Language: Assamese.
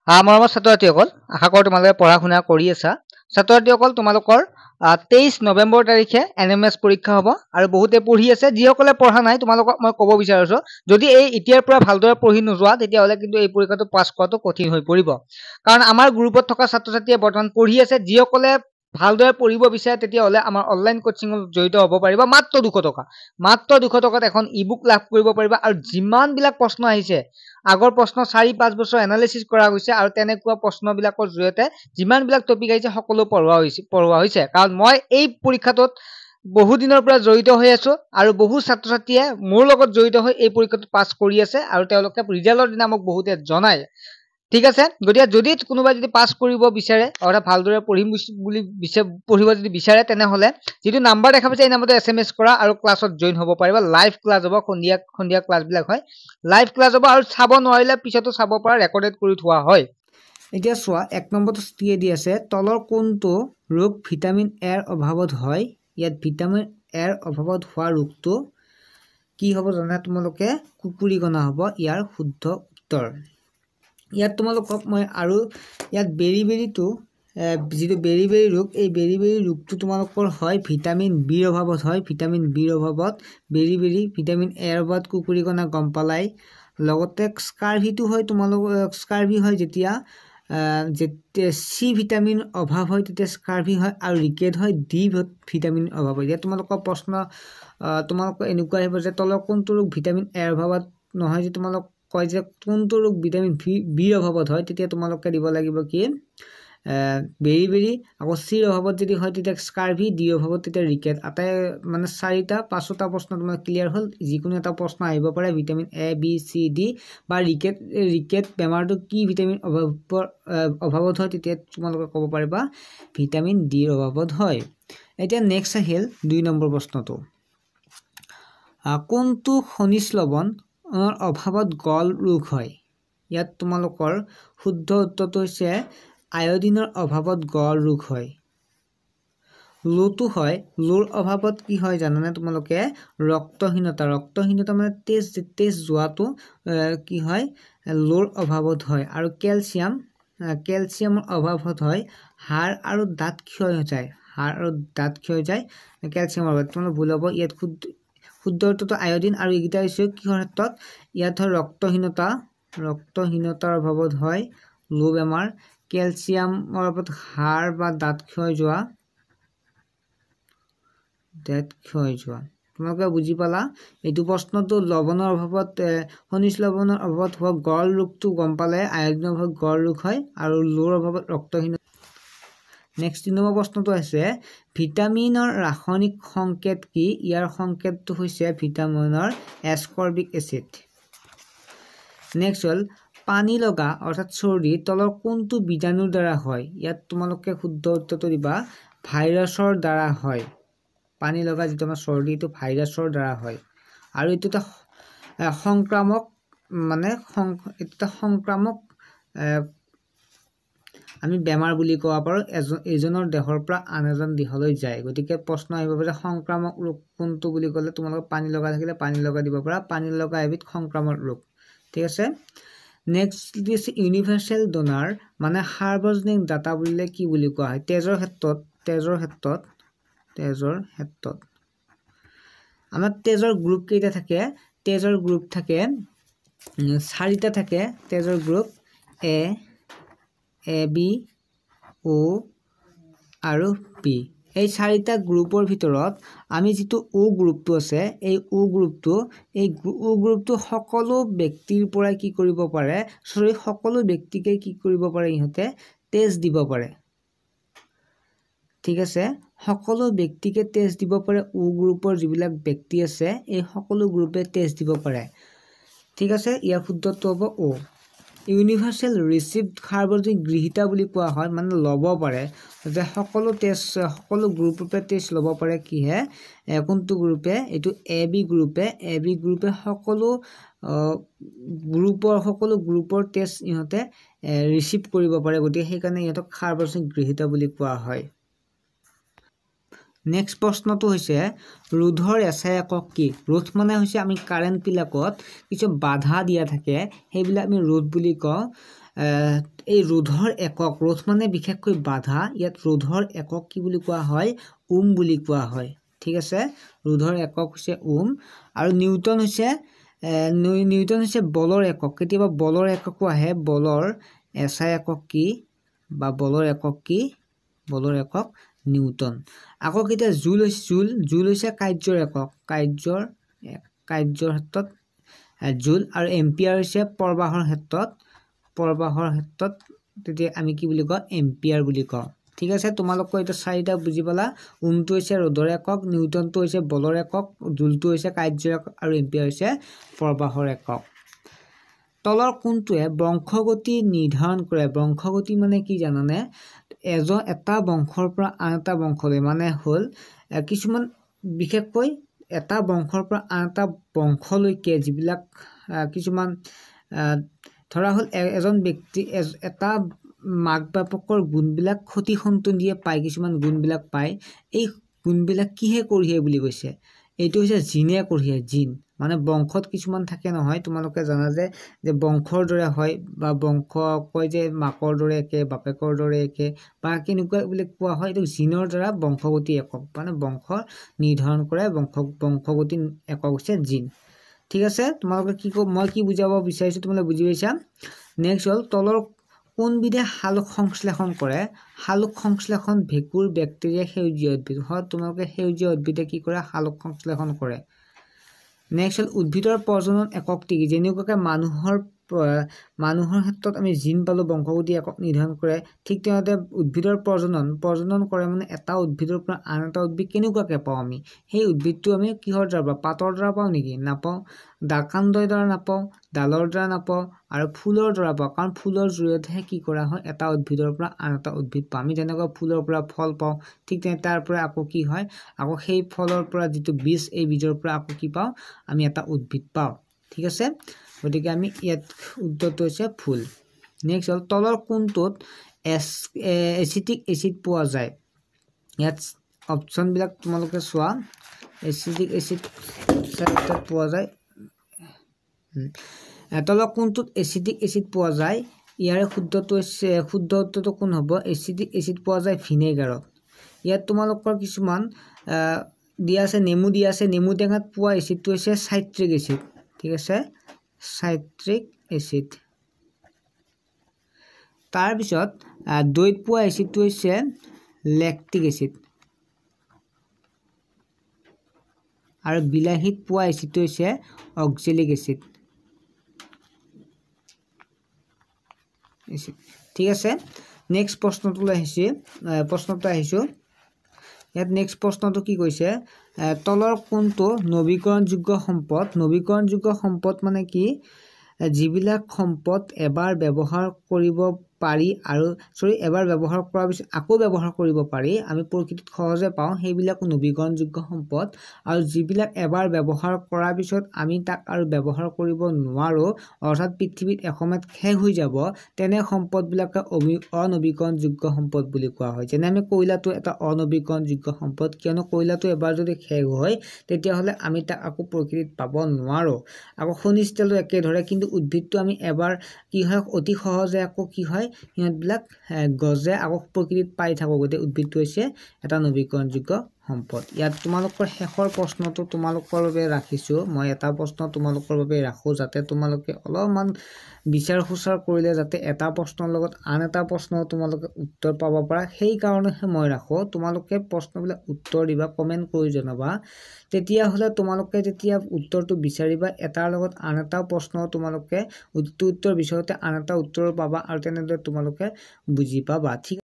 মৰমৰ ছাত্ৰ-ছাত্ৰীসকল, আশা কৰোঁ তোমালোকে পঢ়া শুনা কৰি আছা। ছাত্ৰ-ছাত্ৰীসকল, তোমালোকৰ 23 নৱেম্বৰ তাৰিখে NMS পৰীক্ষা হ'ব আৰু বহুতে পঢ়ি আছে। যিসকলে পঢ়া নাই তোমালোকক মই ক'ব বিচাৰিছোঁ, যদি এতিয়াৰ পৰা ভালদৰে পঢ়ি নোযোৱা তেতিয়াহ'লে কিন্তু এই পৰীক্ষাটো পাছ কৰাটো কঠিন হৈ পৰিব। কাৰণ আমাৰ গ্ৰুপত থকা ছাত্ৰ-ছাত্ৰীয়ে বৰ্তমান পঢ়ি আছে। যিসকলে ভালদৰে পঢ়িব বিচাৰে তেতিয়াহ'লে আমাৰ অনলাইন কোচিঙত জড়িত হ'ব পাৰিবা। মাত্ৰ 200 টকা। মাত্ৰ 200 টকাত এখন ই-বুক লাভ কৰিব পাৰিবা আৰু যিমানবিলাক প্ৰশ্ন আহিছে, আগৰ প্ৰশ্ন 4-5 বছৰ এনালাইচিছ কৰা হৈছে আৰু তেনেকুৱা প্ৰশ্নবিলাকৰ জৰিয়তে যিমানবিলাক টপিক আহিছে সকলো পঢ়োৱা হৈছে। কাৰণ মই এই পৰীক্ষাটোত বহু দিনৰ পৰা জড়িত হৈ আছো আৰু বহু ছাত্ৰ-ছাত্ৰীয়ে মোৰ লগত জড়িত হৈ এই পৰীক্ষাটো পাছ কৰি আছে আৰু তেওঁলোকে ৰিজাল্টৰ দিনা মোক বহুতে জনায়। ঠিক আছে, গতিকে যদি কোনোবাই যদি পাছ কৰিব বিচাৰে অৰ্থাৎ ভালদৰে পঢ়িম বুলি পঢ়িব যদি বিচাৰে তেনেহ'লে যিটো নাম্বাৰ দেখা পাইছে এই নাম্বাৰটো SMS কৰা আৰু ক্লাছত জইন হ'ব পাৰিবা। লাইভ ক্লাছ হ'ব, সন্ধিয়া ক্লাছবিলাক হয়। লাইভ ক্লাছ হ'ব আৰু চাব নোৱাৰিলে পিছতো চাব পৰা, ৰেকৰ্ডেড কৰি থোৱা হয়। এতিয়া চোৱা, 1 নম্বৰটো দি আছে, তলৰ কোনটো ৰোগ ভিটামিন এৰ অভাৱত হয়? ইয়াত ভিটামিন এৰ অভাৱত হোৱা ৰোগটো কি হ'ব জানা তোমালোকে? কুকুৰীকণা হ'ব ইয়াৰ শুদ্ধ উত্তৰ। ইয়াত তোমালোকক মই আৰু ইয়াত বেৰিটো যিটো বেৰি ৰোগ, এই বেৰি ৰোগটো তোমালোকৰ হয় ভিটামিন বিৰ অভাৱত হয়। ভিটামিন বিৰ অভাৱত ভিটামিন এৰ অভাৱত কুকুৰীকণা গম পালাই। লগতে স্কাৰ্ভিটো হয় তোমালোকৰ স্কাৰ্ভি হয় যেতিয়া চি ভিটামিন অভাৱ হয় তেতিয়া স্কাৰ্ভি হয়, আৰু ৰিকেট হয় ডি ভিটামিন অভাৱ হয়। এতিয়া তোমালোকৰ প্ৰশ্ন তোমালোকৰ এনেকুৱা আহিব যে তলৰ কোনটো ৰোগ ভিটামিন এৰ অভাৱত নহয়? যে তোমালোক কয় যে কোনটো ৰোগ ভিটামিন বিৰ অভাৱত হয়, তেতিয়া তোমালোকে দিব লাগিব কি বেৰি আকৌ চিৰ অভাৱত যদি হয় তেতিয়া স্কাৰ্ভি, ডিৰ অভাৱত তেতিয়া ৰিকেট। আটাই মানে 4টা-5টা প্ৰশ্ন তোমাৰ ক্লিয়াৰ হ'ল। যিকোনো এটা প্ৰশ্ন আহিব পাৰে vitamin A B C D বা ৰিকেট বেমাৰটো কি ভিটামিন অভাৱত হয় তেতিয়া তোমালোকে ক'ব পাৰিবা ভিটামিন ডিৰ অভাৱত হয়। এতিয়া নেক্সট আহিল 2 নম্বৰ প্ৰশ্নটো। কোনটো খনিজ লৱণৰ অভাৱত গল ৰোগ হয়? ইয়াত তোমালোকৰ শুদ্ধ উত্তৰটো হৈছে আয়ডিনৰ অভাৱত গল ৰোগ হয়। লোটো হয়, লোৰ অভাৱত কি হয় জানানে তোমালোকে? ৰক্তহীনতা মানে তেজ যোৱাটো কি হয়? লোৰ অভাৱত হয়। আৰু কেলছিয়ামৰ অভাৱত হয় হাড় আৰু দাঁত ক্ষয় যায়। কেলছিয়ামৰ অভাৱত তোমালোক ভুল হ'ব। ইয়াত শুদ্ধ উত্তৰটো আয়ডিন, আৰু এইকেইটা হৈছে কিহৰ ক্ষেত্ৰত? ইয়াত হয় ৰক্তহীনতাৰ অভাৱত হয় লো বেমাৰ। কেলছিয়ামৰ অভাৱত হাড় বা দাঁত ক্ষয় যোৱা। তোমালোকে বুজি পালা? এইটো প্ৰশ্নটো লৱণৰ অভাৱত খনিজ লৱণৰ অভাৱত হোৱা গল ৰোগটো গম পালে আয়ডিনৰ অভাৱত গল ৰোগ হয়, আৰু লোৰ অভাৱত ৰক্তহীনতা। নেক্সট 3 নম্বৰ প্ৰশ্নটো আছে ভিটামিনৰ ৰাসায়নিক সংকেত কি? ইয়াৰ সংকেতটো হৈছে ভিটামিনৰ এস্কৰ্বিক এচিড। নেক্সট হ'ল পানী লগা অৰ্থাৎ চৰ্দি তলৰ কোনটো বীজাণুৰ দ্বাৰা হয়? ইয়াত তোমালোকে শুদ্ধ উত্তৰটো দিবা ভাইৰাছৰ দ্বাৰা হয়। পানী লগা যিটো আমাৰ চৰ্দি এইটো ভাইৰাছৰ দ্বাৰা হয়, আৰু এইটো এটা সংক্ৰামক আমি বেমাৰ বুলি ক'ব পাৰোঁ। এজনৰ দেহৰ পৰা আন এজন দেহলৈ যায়। গতিকে প্ৰশ্ন আহিব পাৰে সংক্ৰামক ৰোগ কোনটো বুলি ক'লে তোমালোকে পানী লগা থাকিলে পানী লগা দিব পাৰা। পানী লগা এবিধ সংক্ৰামক ৰোগ। ঠিক আছে। নেক্সট দিছে ইউনিভাৰ্চেল ডোনাৰ মানে সাৰ্বজনীন দাতা বুলিলে কি বুলি কোৱা হয়? তেজৰ ক্ষেত্ৰত আমাৰ তেজৰ গ্ৰুপ কেইটা থাকে? তেজৰ গ্ৰুপ থাকে 4টা থাকে। তেজৰ গ্ৰুপ এ বি অ আৰু পি। এই 4টা গ্ৰুপৰ ভিতৰত আমি যিটো অ গ্ৰুপটো আছে, এই অ গ্ৰুপটো সকলো ব্যক্তিৰ পৰাই কি কৰিব পাৰে? সকলো ব্যক্তিকে কি কৰিব পাৰে? ইহঁতে তেজ দিব পাৰে। ঠিক আছে, সকলো ব্যক্তিকে তেজ দিব পাৰে। অ গ্ৰুপৰ যিবিলাক ব্যক্তি আছে এই সকলো গ্ৰুপে তেজ দিব পাৰে। ঠিক আছে, ইয়াৰ শুদ্ধটো হ'ব অ। ইউনিভাৰ্চেল ৰিচিভড সাৰ্বজনীন গৃহীতা বুলি কোৱা হয়, মানে ল'ব পাৰে যে সকলো গ্ৰুপে তেজ ল'ব পাৰে। কিহে? কোনটো গ্ৰুপে? এইটো এ বি গ্ৰুপে সকলো গ্ৰুপৰ তেজ ইহঁতে ৰিচিভ কৰিব পাৰে। গতিকে সেইকাৰণে ইহঁতক সাৰ্বজনীন গৃহীতা বুলি কোৱা হয়। নেক্সট প্ৰশ্নটো হৈছে ৰোধৰ এছাই একক কি? ৰোধ মানে হৈছে আমি কাৰেণ্টবিলাকত কিছু বাধা দিয়া থাকে, সেইবিলাক আমি ৰোধ বুলি কওঁ। এই ৰোধৰ একক ৰোধ মানে বিশেষকৈ বাধা ইয়াত ৰোধৰ একক কি বুলি কোৱা হয় ওম বুলি কোৱা হয় ঠিক আছে ৰোধৰ একক হৈছে ওম আৰু নিউটন হৈছে বলৰ একক কেতিয়াবা বলৰ এককো আহে বলৰ এসআই একক কি বা বলৰ একক নিউটন আকৌ কেতিয়া জুল হৈছে কাৰ্যৰ একক কাৰ্যৰ ক্ষেত্ৰত জুল আৰু এম্পিয়াৰ হৈছে প্ৰবাহৰ ক্ষেত্ৰত তেতিয়া আমি কি বুলি কওঁ এম্পিয়াৰ বুলি কওঁ ঠিক আছে তোমালোক এটা চাৰিটা বুজি পালা ওমটো হৈছে ৰোধৰ একক নিউটনটো হৈছে বলৰ একক জুলটো হৈছে কাৰ্যৰ একক আৰু এম্পিয়াৰ হৈছে প্ৰবাহৰ একক তলৰ কোনটোৱে বংশগতি নিৰ্ধাৰণ কৰে বংশগতি মানে কি জানানে এটা বংশৰ পৰা আন এটা বংশলৈ মানে হল কিছুমান বিশেষকৈ এটা বংশৰ পৰা আন এটা বংশলৈকে যিবিলাক কিছুমান ধৰা হল এজন ব্যক্তি এটা মাক বাপকৰ গুণবিলাক ক্ষতি সন্ততিয়ে পায় কিছুমান গুণবিলাক পায় এই গুণবিলাক কিহে কঢ়িয়াই বুলি কৈছে এইটো হৈছে জিনে কঢ়িয়াই জিন মানে বংশত কিছুমান থাকে নহয় তোমালোকে জানা যে বংশৰ দৰে হয় বা বংশ কয় যে মাকৰ দৰে একে বাপেকৰ দৰে একে বা কেনেকুৱা বুলি কোৱা হয় এইটো জিনৰ দ্বাৰা বংশগতি একক মানে বংশ নিৰ্ধাৰণ কৰে বংশগতি একক হৈছে জিন ঠিক আছে তোমালোকে কি মই কি বুজাব বিচাৰিছো তোমালোকে বুজি পাইছা নেক্সট হল তলৰ কোনবিধে সালোক সংশ্লেষণ কৰে সালোক সংশ্লেষণ ভেঁকুৰ বেক্টেৰিয়া সেউজীয়া উদ্ভিদ হয় তোমালোকে সেউজীয়া উদ্ভিদে কি কৰে সালোক সংশ্লেষণ কৰে নেক্সট হল উদ্ভিদৰ প্ৰজনন এককটি যেনেকুৱাকে মানুহৰ ক্ষেত্ৰত আমি জিন পালো বংশগতি একক নিৰ্ধাৰণ কৰে ঠিক তেনেদৰে উদ্ভিদৰ প্ৰজনন কৰে মানে এটা উদ্ভিদৰ পৰা আন এটা উদ্ভিদ কেনেকুৱাকে পাওঁ আমি সেই উদ্ভিদটো আমি কিহৰ দ্বাৰা পাতৰ দ্বাৰা পাওঁ নেকি নাপাওঁ ডালকাণ্ডৰ দ্বাৰা নাপাওঁ ডালৰ দ্বাৰা নাপাওঁ আৰু ফুলৰ দ্বাৰা পাওঁ কাৰণ ফুলৰ জৰিয়তেহে কি কৰা হয় এটা উদ্ভিদৰ পৰা আন এটা উদ্ভিদ পাওঁ আমি যেনেকৈ ফুলৰ পৰা ফল পাওঁ ঠিক তেনে তাৰ পৰা আকৌ কি হয় আকৌ সেই ফলৰ পৰা যিটো বীজ এই বীজৰ পৰা আকৌ কি পাওঁ আমি এটা উদ্ভিদ পাওঁ ঠিক আছে গতিকে আমি ইয়াত উত্তৰটো হৈছে ফুল নেক্সট হল তলৰ কোনটোত এচিটিক এচিড পোৱা যায় ইয়াত অপচন বিলাক তোমালোকে চোৱা এচিটিক এচিড পোৱা যায় তলৰ কোনটোত এচিটিক এচিড পোৱা যায় ইয়াৰ শুদ্ধ উত্তৰটো কোন হ'ব এচিটিক এচিড পোৱা যায় ভিনেগাৰত ইয়াত তোমালোকৰ কিছুমান দিয়া আছে নেমু দিয়া আছে নেমু টেঙাত পোৱা এচিডটো হৈছে সাইট্ৰিক এচিড ঠিক আছে সাইট্ৰিক এচিড তাৰ পিছত দৈত পোৱা এচিডটো হৈছে ল্যাকটিক এচিড আৰু বিলাহীত পোৱা এচিডটো হৈছে অক্সালিক এচিড ঠিক আছে নেক্সট প্ৰশ্নটো আহিছো ইয়াত নেক্সট প্ৰশ্নটো কি কৈছে তলৰ কোনটো নৱীকৰণযোগ্য সম্পদ মানে কি যিবিলাক সম্পদ এবাৰ ব্যৱহাৰ কৰিব পাৰি আৰু এবাৰ ব্যৱহাৰ কৰাৰ পিছত আকৌ ব্যৱহাৰ কৰিব পাৰি আমি প্ৰকৃতিত সহজে পাওঁ সেইবিলাক নৱীকৰণযোগ্য সম্পদ আৰু যিবিলাক এবাৰ ব্যৱহাৰ কৰাৰ পিছত আমি তাক আৰু ব্যৱহাৰ কৰিব নোৱাৰো অৰ্থাৎ পৃথিৱীত এসময়ত শেষ হৈ যাব তেনে সম্পদবিলাকে অনৱীকৰণযোগ্য সম্পদ বুলি কোৱা হয় যেনে আমি কয়লাটো এটা অনৱীকৰণযোগ্য সম্পদ কিয়নো কয়লাটো এবাৰ যদি শেষ হয় তেতিয়াহলে আমি তাক আকৌ প্ৰকৃতিত পাব নোৱাৰো আকৌ খনিজ তেলো একে ধৰে কিন্তু উদ্ভিদটো আমি এবাৰ কি হয় অতি সহজে আকৌ কি হয় ইহঁতবিলাক গজে আকৌ প্ৰকৃতিত পাই থাকো গতে উদ্ভিদটো হৈছে এটা নৱীকৰণযোগ্য সম্পদ ইয়াত তোমালোকৰ শেষৰ প্ৰশ্নটো তোমালোকৰ বাবে ৰাখিছো মই এটা প্ৰশ্ন তোমালোকৰ বাবে ৰাখো যাতে তোমালোকে অলপমান বিচাৰ খুচাৰ কৰিলে যাতে এটা প্ৰশ্নৰ লগত আন এটা প্ৰশ্ন তোমালোকে উত্তৰ পাব পাৰা সেই কাৰণেহে মই ৰাখো তোমালোকে প্ৰশ্নবিলাক উত্তৰ দিবা কমেন্ট কৰি জনাবা তেতিয়া হলে তোমালোকে যেতিয়া উত্তৰটো বিচাৰিবা এটাৰ লগত আন এটা প্ৰশ্ন তোমালোকে উত্তৰ বিচাৰতে আন এটা উত্তৰ পাবা আৰু তেনেদৰে তোমালোকে বুজি পাবা ঠিক